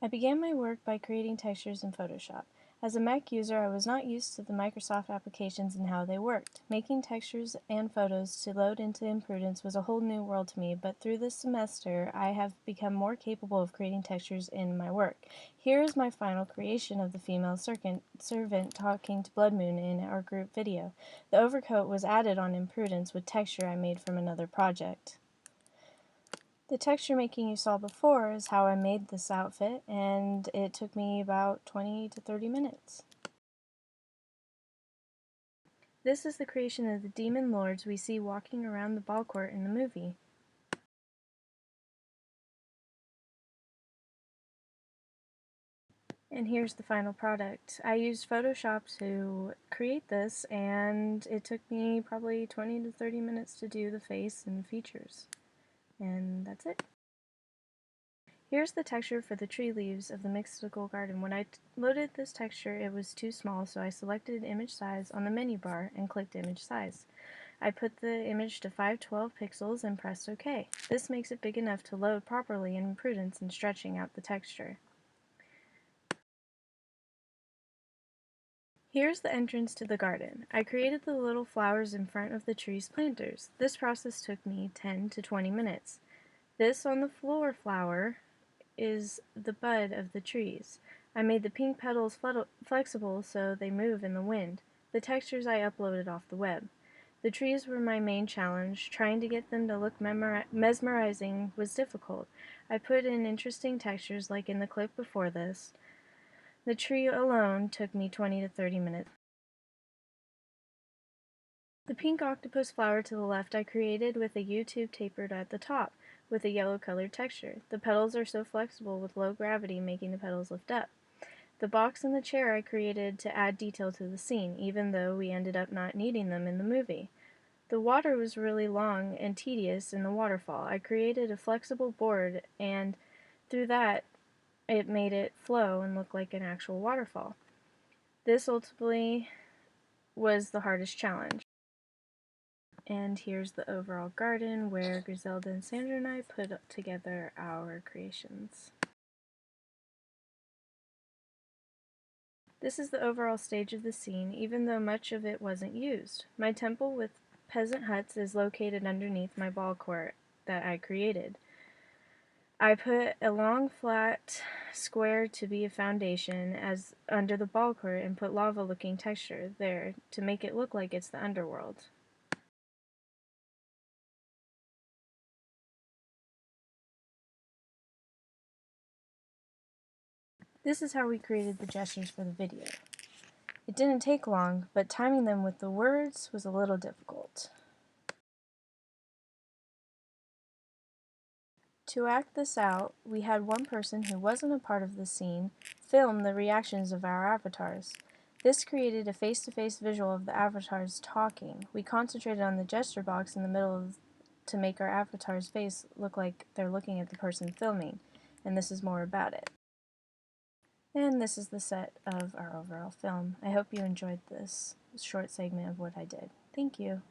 I began my work by creating textures in Photoshop. As a Mac user, I was not used to the Microsoft applications and how they worked. Making textures and photos to load into Imprudence was a whole new world to me, but through this semester, I have become more capable of creating textures in my work. Here is my final creation of the female servant talking to Blood Moon in our group video. The overcoat was added on Imprudence with texture I made from another project. The texture making you saw before is how I made this outfit, and it took me about 20 to 30 minutes. This is the creation of the demon lords we see walking around the ball court in the movie. And here's the final product. I used Photoshop to create this, and it took me probably 20 to 30 minutes to do the face and features. And that's it. Here's the texture for the tree leaves of the mystical garden. When I loaded this texture, it was too small, so I selected image size on the menu bar and clicked image size. I put the image to 512 pixels and pressed OK. This makes it big enough to load properly in Prudence and stretching out the texture. Here's the entrance to the garden. I created the little flowers in front of the tree's planters. This process took me 10 to 20 minutes. This on the floor flower is the bud of the trees. I made the pink petals flexible so they move in the wind. The textures I uploaded off the web. The trees were my main challenge. Trying to get them to look mesmerizing was difficult. I put in interesting textures like in the clip before this. The tree alone took me 20 to 30 minutes. The pink octopus flower to the left I created with a U-tube tapered at the top with a yellow colored texture. The petals are so flexible with low gravity, making the petals lift up. The box and the chair I created to add detail to the scene, even though we ended up not needing them in the movie. The water was really long and tedious in the waterfall. I created a flexible board, and through that it made it flow and look like an actual waterfall. This ultimately was the hardest challenge. And here's the overall garden where Griselda and Sandra and I put together our creations. This is the overall stage of the scene, even though much of it wasn't used. My temple with peasant huts is located underneath my ball court that I created. I put a long flat square to be a foundation as under the ball court and put lava looking texture there to make it look like it's the underworld. This is how we created the gestures for the video. It didn't take long, but timing them with the words was a little difficult. To act this out, we had one person who wasn't a part of the scene film the reactions of our avatars. This created a face-to-face visual of the avatars talking. We concentrated on the gesture box in the middle to make our avatar's face look like they're looking at the person filming, and this is more about it. And this is the set of our overall film. I hope you enjoyed this short segment of what I did. Thank you.